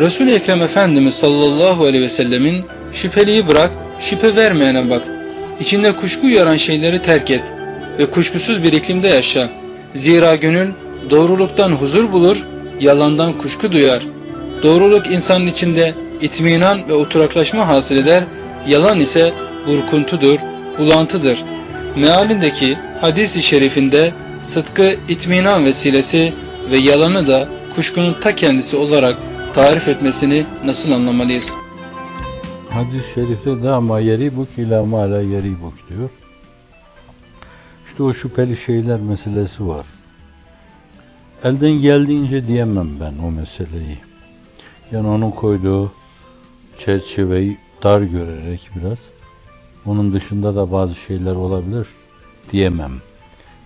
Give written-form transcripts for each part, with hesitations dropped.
Resul-i Ekrem Efendimiz sallallahu aleyhi ve sellemin şüpheliyi bırak, şüphe vermeyene bak. İçinde kuşku uyaran şeyleri terk et ve kuşkusuz bir iklimde yaşa. Zira gönül doğruluktan huzur bulur, yalandan kuşku duyar. Doğruluk insanın içinde itminan ve oturaklaşma hasıl eder, yalan ise burkuntudur, bulantıdır. Mealindeki hadis-i şerifinde sıdkı itminan vesilesi ve yalanı da kuşkunun ta kendisi olarak tarif etmesini nasıl anlamalıyız? Hadis-i şerifte dâmâ yerîbuk ilâ mâ lâ yerîbuk diyor. İşte o şüpheli şeyler meselesi var. Elden geldiğince diyemem ben o meseleyi. Yani onun koyduğu çerçeveyi dar görerek biraz, onun dışında da bazı şeyler olabilir diyemem.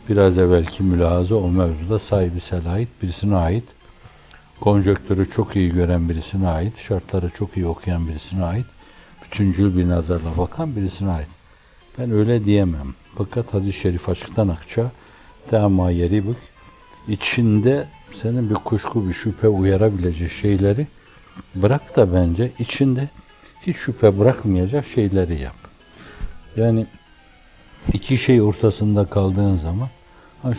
Biraz evvelki mülahaza o mevzuda sahibi selahiyet birisine ait, konjonktürü çok iyi gören birisine ait, şartları çok iyi okuyan birisine ait, bütüncül bir nazarla bakan birisine ait. Ben öyle diyemem. Fakat hadis-i şerif açıktan akça dâmâ yerîbuk, içinde senin bir kuşku, bir şüphe uyarabilecek şeyleri bırak da bence içinde hiç şüphe bırakmayacak şeyleri yap. Yani iki şey ortasında kaldığın zaman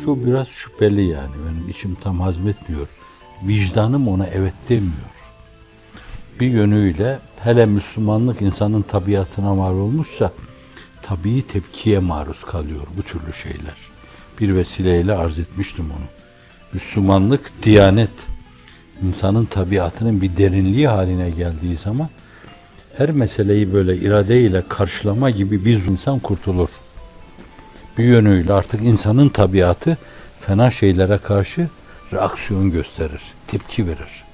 şu biraz şüpheli, yani benim içim tam hazmetmiyor. Vicdanım ona evet demiyor. Bir yönüyle hele Müslümanlık insanın tabiatına mal olmuşsa tabii tepkiye maruz kalıyor bu türlü şeyler. Bir vesileyle arz etmiştim onu. Müslümanlık, diyanet, insanın tabiatının bir derinliği haline geldiği zaman her meseleyi böyle iradeyle karşılama gibi bir insan kurtulur. Bir yönüyle artık insanın tabiatı fena şeylere karşı reaksiyon gösterir, tepki verir.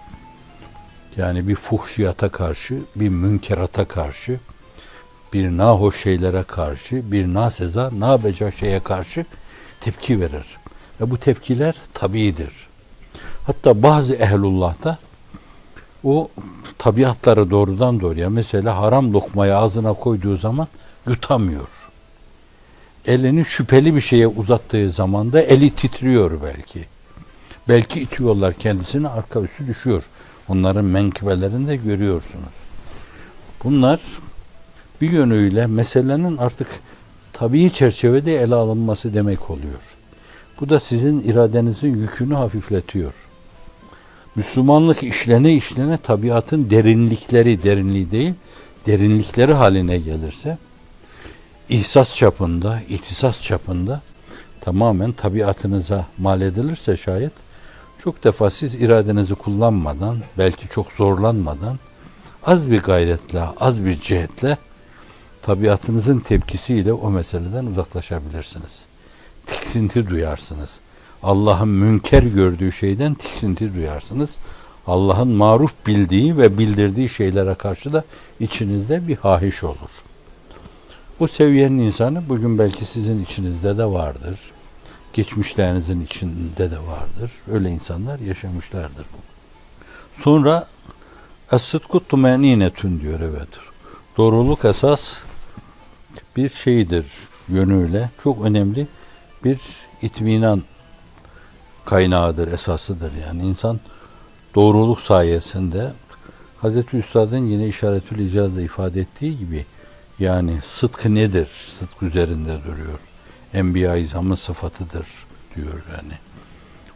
Yani bir fuhşiyata karşı, bir münkerata karşı, bir nahoş şeylere karşı, bir naseza, nabeca şeye karşı tepki verir. Ve bu tepkiler tabiidir. Hatta bazı ehlullah'ta o tabiatları doğrudan doğruya, mesela haram lokmayı ağzına koyduğu zaman yutamıyor. Elini şüpheli bir şeye uzattığı zaman da eli titriyor belki. Belki itiyorlar kendisini, arka üstü düşüyor. Onların menkıbelerinde görüyorsunuz. Bunlar bir yönüyle meselenin artık tabii çerçevede ele alınması demek oluyor. Bu da sizin iradenizin yükünü hafifletiyor. Müslümanlık işlene tabiatın derinliği değil, derinlikleri haline gelirse, ihsas çapında, ihtisas çapında tamamen tabiatınıza mal edilirse şayet, çok defa siz iradenizi kullanmadan, belki çok zorlanmadan, az bir gayretle, az bir cihetle, tabiatınızın tepkisiyle o meseleden uzaklaşabilirsiniz. Tiksinti duyarsınız. Allah'ın münker gördüğü şeyden tiksinti duyarsınız. Allah'ın maruf bildiği ve bildirdiği şeylere karşı da içinizde bir hahiş olur. Bu seviyenin insanı bugün belki sizin içinizde de vardır. Geçmişlerinizin içinde de vardır. Öyle insanlar yaşamışlardır. Sonra es-sıdku tumeni'netun diyor, evet. Doğruluk esas bir şeydir yönüyle. Çok önemli bir itminan kaynağıdır, esasıdır. Yani insan doğruluk sayesinde Hazreti Üstad'ın yine İşaretül İcaz'da ifade ettiği gibi, yani sıdkı nedir? Sıdk üzerinde duruyor. Enbiya-i İzam'ın sıfatıdır diyor yani.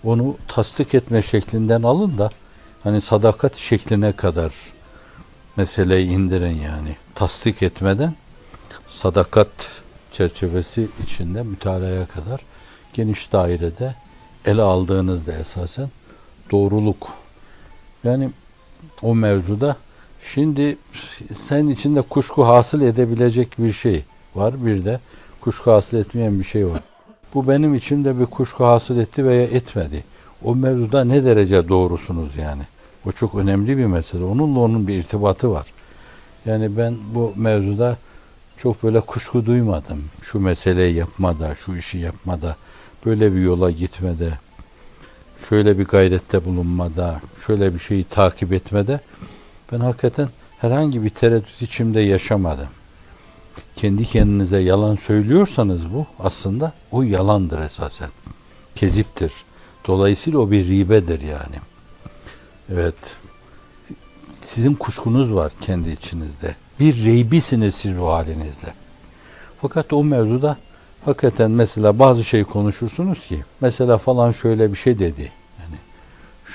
Onu tasdik etme şeklinden alın da hani sadakat şekline kadar meseleyi indirin yani. Tasdik etmeden sadakat çerçevesi içinde mütalaya kadar geniş dairede ele aldığınızda esasen doğruluk. Yani o mevzuda şimdi senin içinde kuşku hasıl edebilecek bir şey var. Bir de kuşku hasıl etmeyen bir şey var. Bu benim içimde bir kuşku hasıl etti veya etmedi. O mevzuda ne derece doğrusunuz yani? O çok önemli bir mesele. Onunla onun bir irtibatı var. Yani ben bu mevzuda çok böyle kuşku duymadım. Şu meseleyi yapmada, şu işi yapmada, böyle bir yola gitmede, şöyle bir gayrette bulunmada, şöyle bir şeyi takip etmede ben hakikaten herhangi bir tereddüt içimde yaşamadım. Kendi kendinize yalan söylüyorsanız bu aslında o yalandır esasen. Keziptir. Dolayısıyla o bir ribedir yani. Evet. Sizin kuşkunuz var kendi içinizde. Bir reybisiniz siz o halinizde. Fakat o mevzuda hakikaten mesela bazı şey konuşursunuz ki mesela falan şöyle bir şey dedi. Yani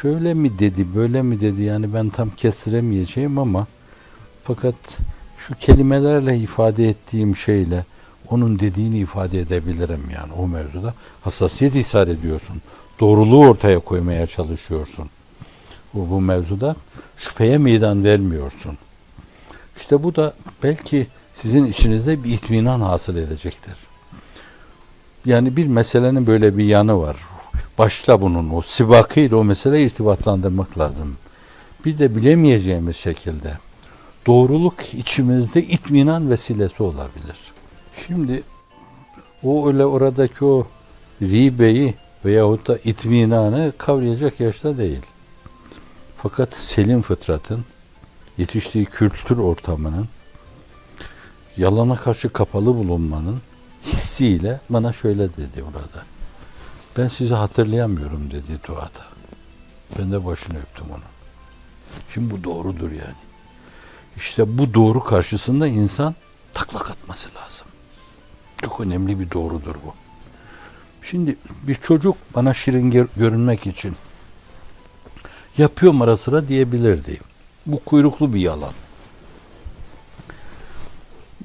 şöyle mi dedi, böyle mi dedi, yani ben tam kestiremeyeceğim ama fakat şu kelimelerle ifade ettiğim şeyle onun dediğini ifade edebilirim yani o mevzuda. Hassasiyet ishar ediyorsun. Doğruluğu ortaya koymaya çalışıyorsun. Bu mevzuda şüpheye meydan vermiyorsun. İşte bu da belki sizin içinizde bir itminan hasıl edecektir. Yani bir meselenin böyle bir yanı var. Başta bunun o sibakıyla o meseleyi irtibatlandırmak lazım. Bir de bilemeyeceğimiz şekilde doğruluk içimizde itminan vesilesi olabilir. Şimdi o öyle oradaki o ribeyi veyahut da itminanı kavrayacak yaşta değil. Fakat selim fıtratın, yetiştiği kültür ortamının, yalana karşı kapalı bulunmanın hissiyle bana şöyle dedi burada. Ben sizi hatırlayamıyorum dedi duada. Ben de başını öptüm onun. Şimdi bu doğrudur yani. İşte bu doğru karşısında insan taklak atması lazım. Çok önemli bir doğrudur bu. Şimdi bir çocuk bana şirin görünmek için yapıyorum ara sıra diyebilirdi. Bu kuyruklu bir yalan.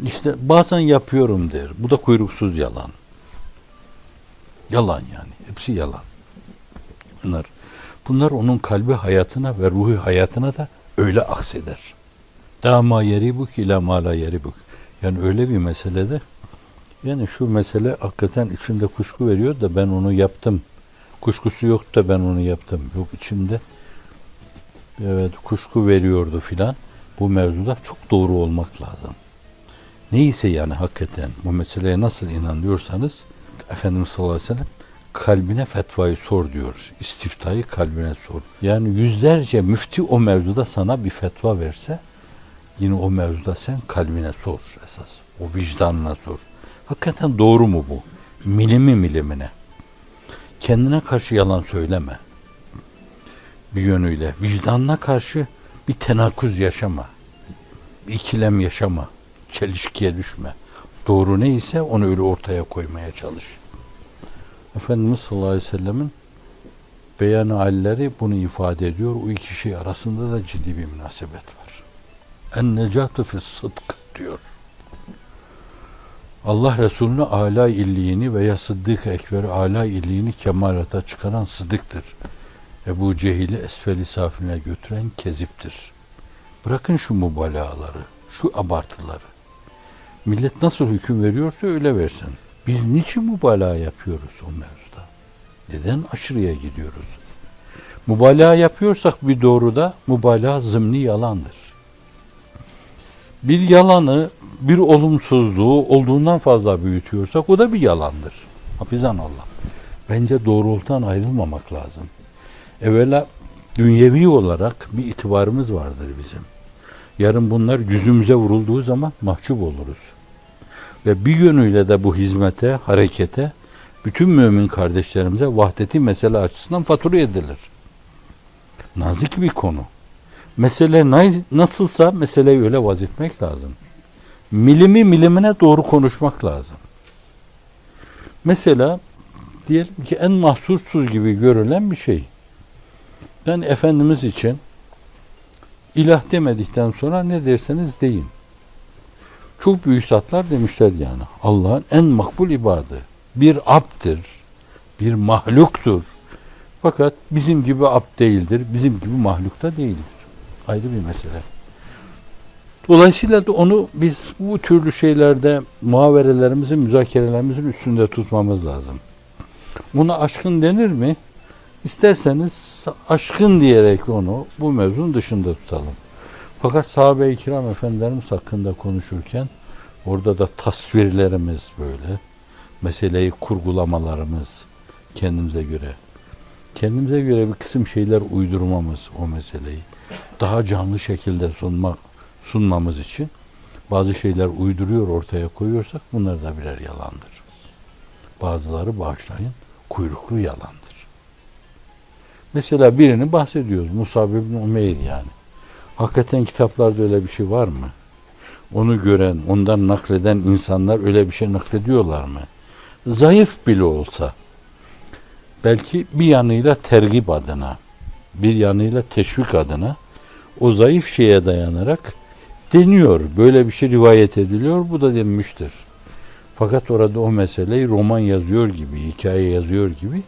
İşte bazen yapıyorum der. Bu da kuyruksuz yalan. Yalan yani. Hepsi yalan. Bunlar onun kalbi hayatına ve ruhu hayatına da öyle akseder. Dama yeribuk ila mala yeribuk. Yani öyle bir meselede yani şu mesele hakikaten içimde kuşku veriyor da ben onu yaptım. Kuşkusu yok da ben onu yaptım. Yok içimde evet kuşku veriyordu filan. Bu mevzuda çok doğru olmak lazım. Neyse yani hakikaten bu meseleye nasıl inanıyorsanız Efendimiz sallallahu aleyhi ve sellem kalbine fetvayı sor diyor. İstiftayı kalbine sor. Yani yüzlerce müfti o mevzuda sana bir fetva verse yine o mevzuda sen kalbine sor esas. O vicdanına sor. Hakikaten doğru mu bu? Milimi milimine. Kendine karşı yalan söyleme. Bir yönüyle. Vicdanına karşı bir tenakuz yaşama. Bir ikilem yaşama. Çelişkiye düşme. Doğru neyse onu öyle ortaya koymaya çalış. Efendimiz sallallahu aleyhi ve sellemin beyan-ı halleri bunu ifade ediyor. O iki şey arasında da ciddi bir münasebet var. En-necatu fis-sıdk diyor. Allah Resulü'nü âlâ illiğini veya Sıddık-ı Ekber'i âlâ illiğini kemalata çıkaran sıddıktır. Ebu Cehil'i esfel-i safiline götüren keziptir. Bırakın şu mübalağaları, şu abartıları. Millet nasıl hüküm veriyorsa öyle versin. Biz niçin mübalağa yapıyoruz o mevzuda? Neden aşırıya gidiyoruz? Mübalağa yapıyorsak bir doğruda mübalağa zımni yalandır. Bir yalanı, bir olumsuzluğu olduğundan fazla büyütüyorsak o da bir yalandır. Hafizan Allah. Bence doğrultudan ayrılmamak lazım. Evvela dünyevi olarak bir itibarımız vardır bizim. Yarın bunlar yüzümüze vurulduğu zaman mahcup oluruz. Ve bir yönüyle de bu hizmete, harekete bütün mümin kardeşlerimize vahdeti mesele açısından fatura edilir. Nazik bir konu. Mesele nasılsa meseleyi öyle vazetmek lazım. Milimi milimine doğru konuşmak lazım. Mesela diyelim ki en mahsursuz gibi görülen bir şey. Ben Efendimiz için ilah demedikten sonra ne derseniz deyin. Çok büyük zatlar demişler yani. Allah'ın en makbul ibadı. Bir abddir. Bir mahluktur. Fakat bizim gibi abd değildir. Bizim gibi mahluk da değildir. Ayrı bir mesele. Dolayısıyla da onu biz bu türlü şeylerde muhaverelerimizin, müzakerelerimizin üstünde tutmamız lazım. Buna aşkın denir mi? İsterseniz aşkın diyerek onu bu mevzunun dışında tutalım. Fakat sahabe-i kiram efendilerimiz hakkında konuşurken orada da tasvirlerimiz böyle, meseleyi kurgulamalarımız kendimize göre bir kısım şeyler uydurmamız o meseleyi daha canlı şekilde sunmamız için bazı şeyler uyduruyor ortaya koyuyorsak bunlar da birer yalandır. Bazıları bağışlayın kuyruklu yalandır. Mesela birini bahsediyoruz. Musab ibn Umeyr yani. Hakikaten kitaplarda öyle bir şey var mı? Onu gören, ondan nakleden insanlar öyle bir şey naklediyorlar mı? Zayıf bile olsa, belki bir yanıyla tergip adına, bir yanıyla teşvik adına o zayıf şeye dayanarak deniyor. Böyle bir şey rivayet ediliyor, bu da denmiştir. Fakat orada o meseleyi roman yazıyor gibi, hikaye yazıyor gibi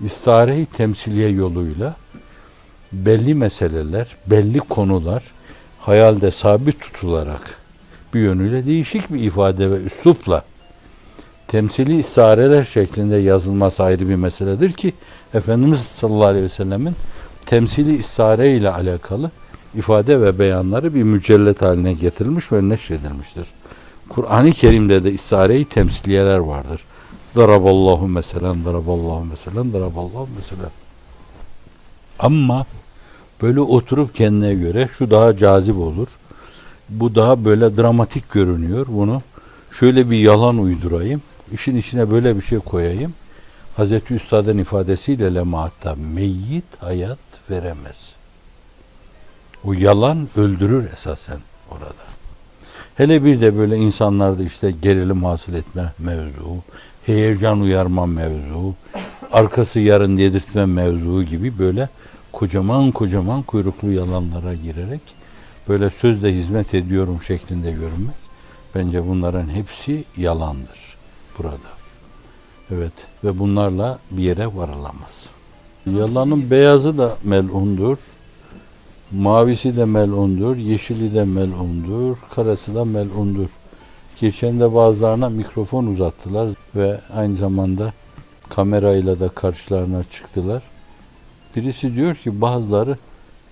istare-i temsiliye yoluyla belli meseleler, belli konular hayalde sabit tutularak bir yönüyle değişik bir ifade ve üslupla temsili istareler şeklinde yazılması ayrı bir meseledir ki Efendimiz sallallahu aleyhi ve sellemin temsili istare ile alakalı ifade ve beyanları bir mücellet haline getirilmiş ve neşredilmiştir. Kur'an-ı Kerim'de de istare-i temsiliyeler vardır. Daraballahu meselen, daraballahu meselen, daraballahu meselen. Ama böyle oturup kendine göre şu daha cazip olur, bu daha böyle dramatik görünüyor, bunu şöyle bir yalan uydurayım, işin içine böyle bir şey koyayım. Hazreti Üstad'ın ifadesiyle lemaatta meyyit hayat veremez. O yalan öldürür esasen orada. Hele bir de böyle insanlarda işte gerilim hasıl etme mevzu, heyecan uyarma mevzu, arkası yarın dedirtme mevzu gibi böyle kocaman kocaman kuyruklu yalanlara girerek böyle sözle hizmet ediyorum şeklinde görünmek, bence bunların hepsi yalandır burada. Evet, ve bunlarla bir yere varılamaz. Yalanın beyazı da melundur, mavisi de melundur, yeşili de melundur, karası da melundur. Geçen de bazılarına mikrofon uzattılar ve aynı zamanda kamerayla da karşılarına çıktılar. Birisi diyor ki bazıları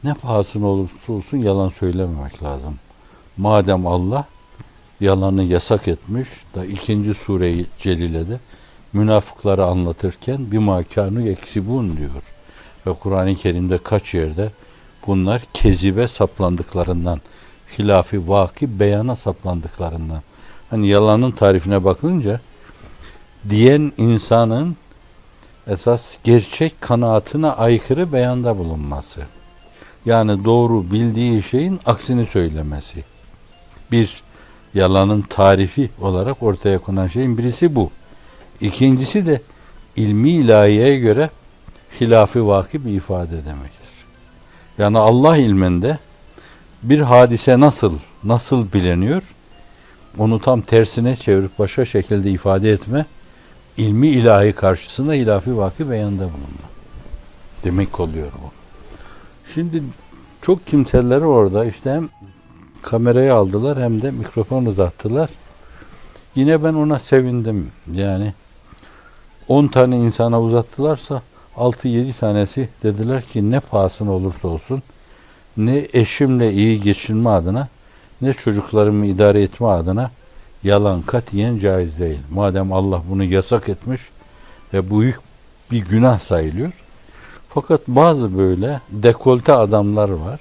ne pahasına olursa olsun yalan söylememek lazım. Madem Allah yalanı yasak etmiş, da 2. sure-i celilede münafıkları anlatırken bima kânu yeksibûn diyor. Ve Kur'an-ı Kerim'de kaç yerde bunlar kezibe saplandıklarından, hilafi vaki beyana saplandıklarından. Hani yalanın tarifine bakınca diyen insanın esas gerçek kanaatine aykırı beyanda bulunması. Yani doğru bildiği şeyin aksini söylemesi. Bir yalanın tarifi olarak ortaya konan şeyin birisi bu. İkincisi de ilmi ilahiyeye göre hilaf-ı vaki bir ifade demektir. Yani Allah ilminde bir hadise nasıl biliniyor, onu tam tersine çevirip başka şekilde ifade etme, ilmi ilahi karşısında hilaf-ı vaki beyanda bulunma demek oluyor bu. Şimdi çok kimseleri orada işte hem kamerayı aldılar hem de mikrofon uzattılar. Yine ben ona sevindim. Yani 10 tane insana uzattılarsa 6-7 tanesi dediler ki ne pahasına olursa olsun ne eşimle iyi geçinme adına ne çocuklarımı idare etme adına yalan katiyen caiz değil. Madem Allah bunu yasak etmiş ve bu büyük bir günah sayılıyor. Fakat bazı böyle dekolte adamlar var.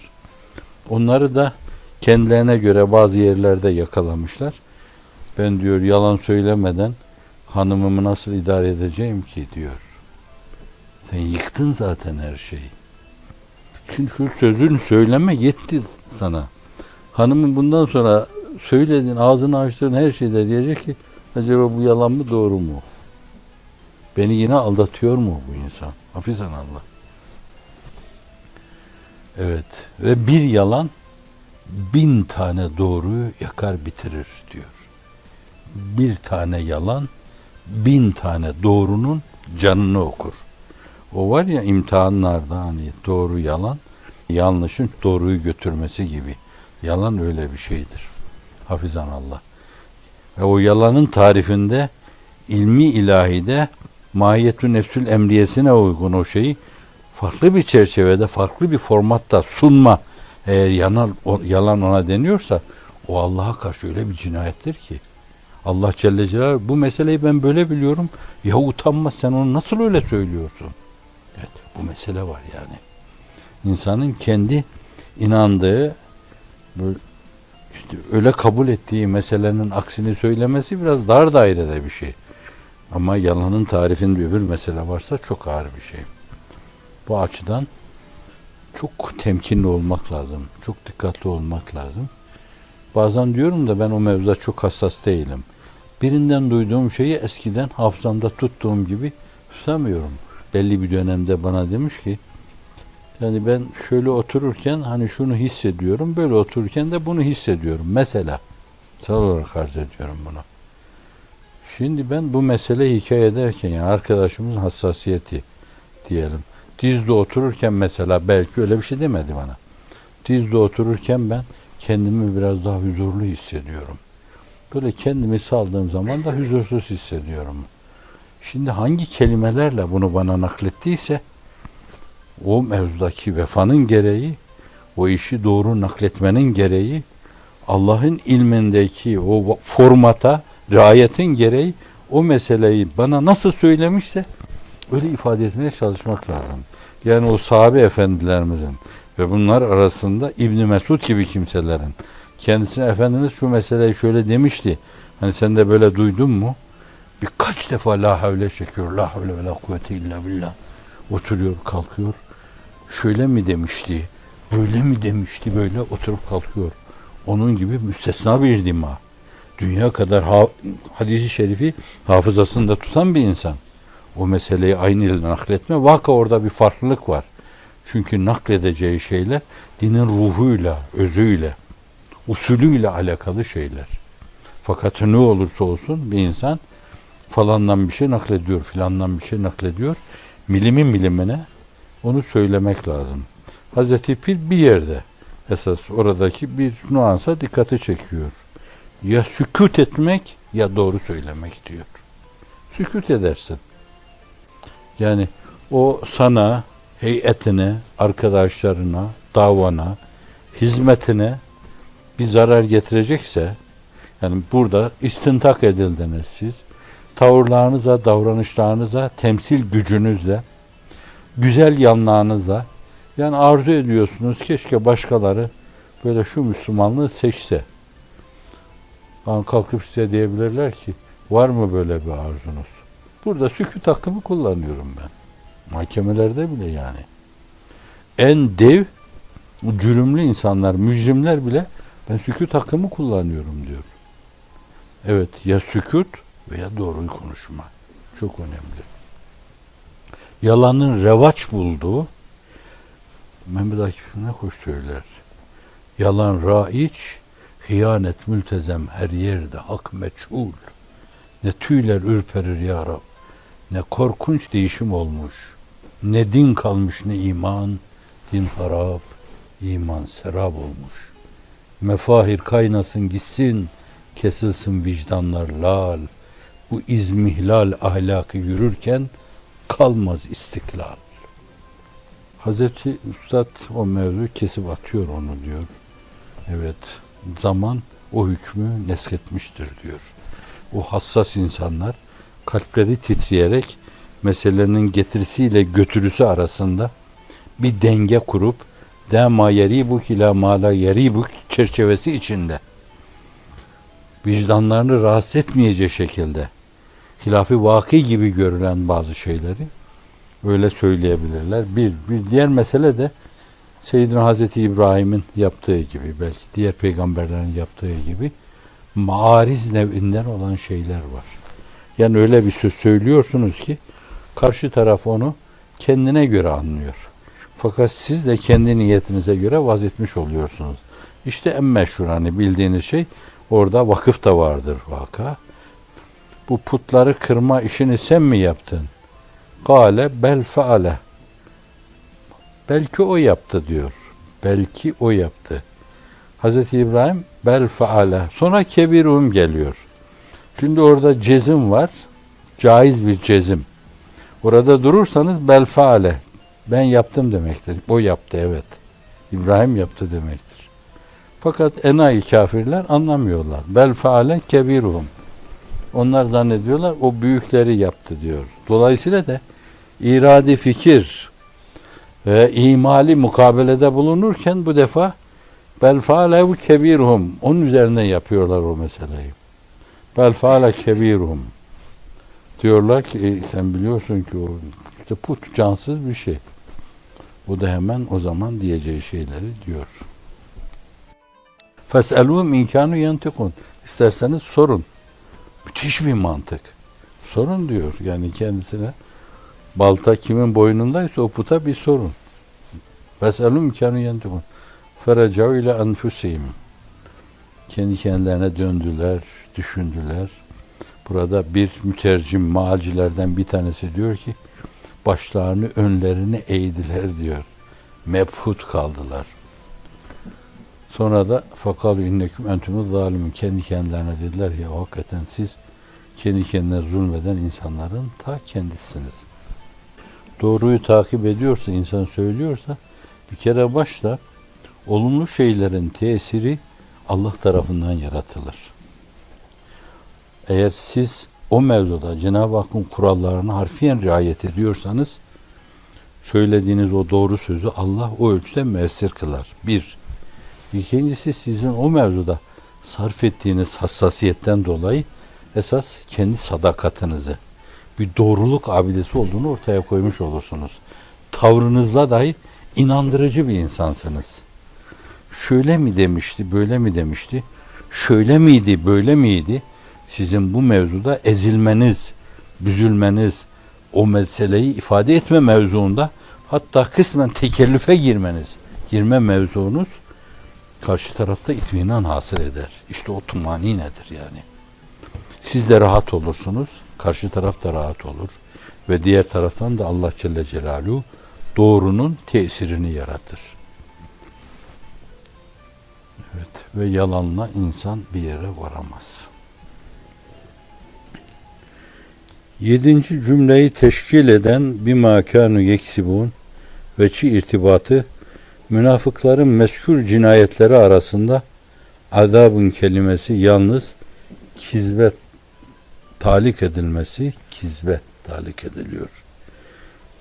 Onları da kendilerine göre bazı yerlerde yakalamışlar. Ben diyor yalan söylemeden hanımımı nasıl idare edeceğim ki diyor. Sen yıktın zaten her şeyi. Şimdi şu sözünü söyleme yetti sana. Hanımın bundan sonra söylediğin, ağzını açtığın her şeyde diyecek ki acaba bu yalan mı doğru mu? Beni yine aldatıyor mu bu insan? Hafizan Allah. Evet. Ve bir yalan 1000 tane doğruyu yakar bitirir diyor. Bir tane yalan 1000 tane doğrunun canını okur. O var ya imtihanlarda hani doğru yalan, yanlışın doğruyu götürmesi gibi. Yalan öyle bir şeydir. Hafizan Allah. Ve o yalanın tarifinde ilmi ilahide mahiyetü nefsül emriyesine uygun o şeyi farklı bir çerçevede, farklı bir formatta sunma. Eğer yalan ona deniyorsa o Allah'a karşı öyle bir cinayettir ki. Allah Celle Celaluhu bu meseleyi ben böyle biliyorum. Ya utanmaz sen onu nasıl öyle söylüyorsun? Evet, bu mesele var yani. İnsanın kendi inandığı, böyle işte öyle kabul ettiği meselenin aksini söylemesi biraz dar dairede bir şey. Ama yalanın tarifinde öbür mesele varsa çok ağır bir şey. Bu açıdan çok temkinli olmak lazım. Çok dikkatli olmak lazım. Bazen diyorum da ben o mevzuda çok hassas değilim. Birinden duyduğum şeyi eskiden hafızamda tuttuğum gibi tutamıyorum. Belli bir dönemde bana demiş ki, yani ben şöyle otururken hani şunu hissediyorum, böyle otururken de bunu hissediyorum. Mesela, sal olarak arz ediyorum bunu. Şimdi ben bu meseleyi hikaye ederken, yani arkadaşımızın hassasiyeti diyelim. Dizde otururken mesela belki öyle bir şey demedi bana. Dizde otururken ben kendimi biraz daha huzurlu hissediyorum. Böyle kendimi saldığım zaman da huzursuz hissediyorum. Şimdi hangi kelimelerle bunu bana naklettiyse o mevzudaki vefanın gereği, o işi doğru nakletmenin gereği, Allah'ın ilmindeki o formata riayetin gereği o meseleyi bana nasıl söylemişse öyle ifade etmeye çalışmak lazım. Yani o sahabe efendilerimizin ve bunlar arasında İbn Mesud gibi kimselerin kendisine Efendimiz şu meseleyi şöyle demişti. Hani sen de böyle duydun mu? Birkaç defa la havle çekiyor. La havle ve la kuvvete illa billah. Oturuyor, kalkıyor. Şöyle mi demişti? Böyle mi demişti? Böyle oturup kalkıyor. Onun gibi müstesna bir dima. Dünya kadar hadisi şerifi hafızasında tutan bir insan. O meseleyi aynı ile nakletme. Vaka orada bir farklılık var. Çünkü nakledeceği şeyler dinin ruhuyla, özüyle, usulüyle alakalı şeyler. Fakat ne olursa olsun bir insan falandan bir şey naklediyor, filandan bir şey naklediyor. Milimin milimine onu söylemek lazım. Hazreti Pir bir yerde esas oradaki bir nuansa dikkati çekiyor. Ya sükût etmek ya doğru söylemek diyor. Sükût edersin. Yani o sana, heyetine, arkadaşlarına, davana, hizmetine bir zarar getirecekse, yani burada istintak edildiniz siz, tavırlarınıza, davranışlarınıza, temsil gücünüzle, güzel yanlarınızla, yani arzu ediyorsunuz keşke başkaları böyle şu Müslümanlığı seçse. Yani kalkıp size diyebilirler ki var mı böyle bir arzunuz? Burada sükût hakkımı kullanıyorum ben. Mahkemelerde bile yani. En dev cürümlü insanlar, mücrimler bile ben sükût hakkımı kullanıyorum diyor. Evet, ya sükût veya doğruyu konuşma. Çok önemli. Yalanın revaç bulduğu, Mehmet Akif ne hoş söyler. Yalan raiç, hıyanet mültezem her yerde, hak meçhul. Ne tüyler ürperir ya Rab, ne korkunç değişim olmuş. Ne din kalmış ne iman, din harap, iman serap olmuş. Mefahir kaynasın gitsin, kesilsin vicdanlar lal. Bu izmihlal ahlakı yürürken kalmaz istiklal. Hazreti Üstad o mevzu kesip atıyor onu diyor. Evet, zaman o hükmü nesketmiştir diyor. O hassas insanlar kalpleri titreyerek meselenin getirisiyle götürüsü arasında bir denge kurup dema yeribuk ila mala yeribuk çerçevesi içinde vicdanlarını rahatsız etmeyecek şekilde hilaf-ı vaki gibi görülen bazı şeyleri öyle söyleyebilirler. Bir diğer mesele de Seyyidina Hazreti İbrahim'in yaptığı gibi, belki diğer peygamberlerin yaptığı gibi maariz nevinden olan şeyler var. Yani öyle bir söz söylüyorsunuz ki karşı taraf onu kendine göre anlıyor. Fakat siz de kendi niyetinize göre vazetmiş oluyorsunuz. İşte en meşhur hani bildiğiniz şey, orada vakıf da vardır vaka. Bu putları kırma işini sen mi yaptın? Kale bel feale. Belki o yaptı diyor. Belki o yaptı. Hazreti İbrahim bel feale. Sonra kebirum geliyor. Şimdi orada cezim var. Caiz bir cezim. Orada durursanız bel feale. Ben yaptım demektir. O yaptı, evet. İbrahim yaptı demektir. Fakat enayi kafirler anlamıyorlar. Bel feale kebirum. Onlar zannediyorlar o büyükleri yaptı diyor. Dolayısıyla da iradi fikir ve imali mukabelede bulunurken bu defa bel faale kebiruhum. Onun üzerine yapıyorlar o meseleyi. Bel faale kebiruhum. Diyorlar ki sen biliyorsun ki o işte put cansız bir şey. O da hemen o zaman diyeceği şeyleri diyor. فَاسْأَلُوهُمْ اِنْكَانُوا يَنْتِقُونَ İsterseniz sorun. Müthiş bir mantık. Sorun diyor. Yani kendisine balta kimin boynundaysa o puta bir sorun. فَاسْأَلُوهُمْ اِنْكَانُوا يَنْتِقُونَ فَرَجَعُوا اِلَى أَنْفُسِهِمْ Kendi kendilerine döndüler, düşündüler. Burada bir mütercim mealcilerden bir tanesi diyor ki başlarını önlerine eğdiler diyor. Mebhut kaldılar. Sonra da fakalu inneküm entümüz zalimun kendi kendilerine dediler ya hakikaten siz kendi kendine zulmeden insanların ta kendisiniz. Doğruyu takip ediyorsa, insan söylüyorsa bir kere başta olumlu şeylerin tesiri Allah tarafından yaratılır. Eğer siz o mevzuda Cenab-ı Hakk'ın kurallarına harfiyen riayet ediyorsanız söylediğiniz o doğru sözü Allah o ölçüde müessir kılar. Bir. İkincisi sizin o mevzuda sarf ettiğiniz hassasiyetten dolayı esas kendi sadakatinizi, bir doğruluk abidesi olduğunu ortaya koymuş olursunuz. Tavrınızla dahi inandırıcı bir insansınız. Şöyle mi demişti, böyle mi demişti, şöyle miydi, böyle miydi? Sizin bu mevzuda ezilmeniz, büzülmeniz, o meseleyi ifade etme mevzuunda hatta kısmen tekellüfe girme mevzunuz karşı tarafta itminan hasıl eder. İşte o tumani nedir yani. Siz de rahat olursunuz, karşı taraf da rahat olur ve diğer taraftan da Allah Celle Celaluhu doğrunun tesirini yaratır. Evet, ve yalanla insan bir yere varamaz. 7. cümleyi teşkil eden bima kanu yeksibun ve irtibatı münafıkların mezkur cinayetleri arasında azabın kelimesi yalnız kizbe talik edilmesi, kizbe talik ediliyor.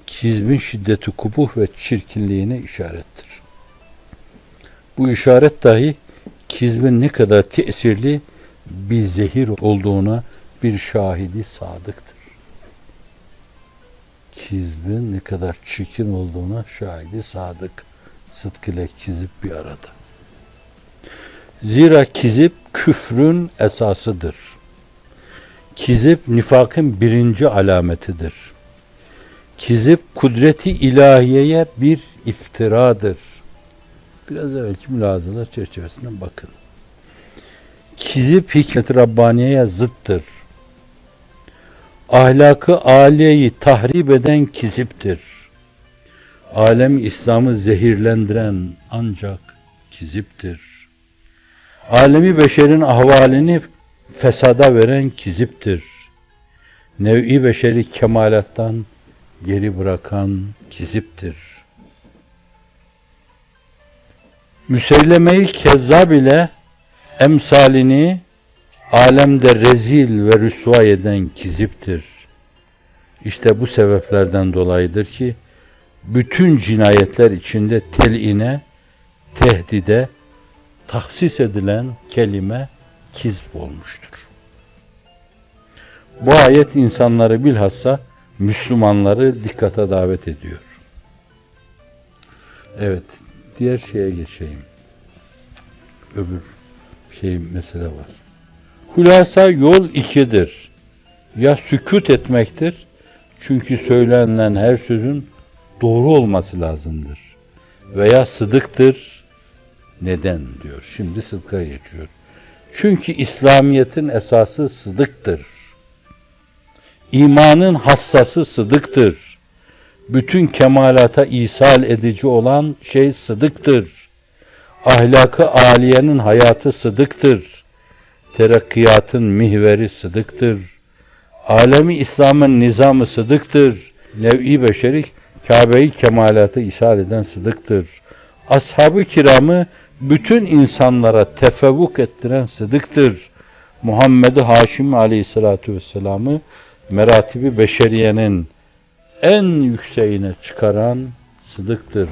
Kizbin şiddeti kubuh ve çirkinliğine işarettir. Bu işaret dahi kizbin ne kadar tesirli bir zehir olduğuna bir şahidi sadıktır. Kizbin ne kadar çirkin olduğuna şahidi sadık. Sıdk ile kizip bir arada. Zira kizip küfrün esasıdır. Kizip nifakın birinci alametidir. Kizip kudreti ilahiyeye bir iftiradır. Biraz evvelki mülazalar çerçevesinden bakın. Kizip hikmet-i Rabbaniye'ye zıttır. Ahlakı âliyeyi tahrip eden kiziptir. Alem İslam'ı zehirlendiren ancak kiziptir. Alemi beşerin ahvalini fesada veren kiziptir. Nev'i beşeri kemalattan geri bırakan kiziptir. Müseyleme-i Kezzab ile emsalini alemde rezil ve rüsva eden kiziptir. İşte bu sebeplerden dolayıdır ki bütün cinayetler içinde tel'ine, tehdide, tahsis edilen kelime kizb olmuştur. Bu ayet insanları bilhassa Müslümanları dikkate davet ediyor. Evet, diğer şeye geçeyim. Öbür mesele var. Hulasa yol ikidir. Ya sükût etmektir. Çünkü söylenilen her sözün doğru olması lazımdır. Veya sıdıktır. Neden diyor. Şimdi sıdka geçiyor. Çünkü İslamiyet'in esası sıdıktır. İmanın hassası sıdıktır. Bütün kemalata ishal edici olan şey sıdıktır. Ahlakı âliyenin hayatı sıdıktır. Terakkiyatın mihveri sıdıktır. Alemi İslam'ın nizamı sıdıktır. Nev'i beşeri Kabe-i kemalata ishal eden sıdıktır. Ashab-ı kiramı bütün insanlara tefevvuk ettiren sıdıktır. Muhammed-i Haşim aleyhissalatu vesselam'ı meratibi beşeriyenin en yükseğine çıkaran sıdıktır.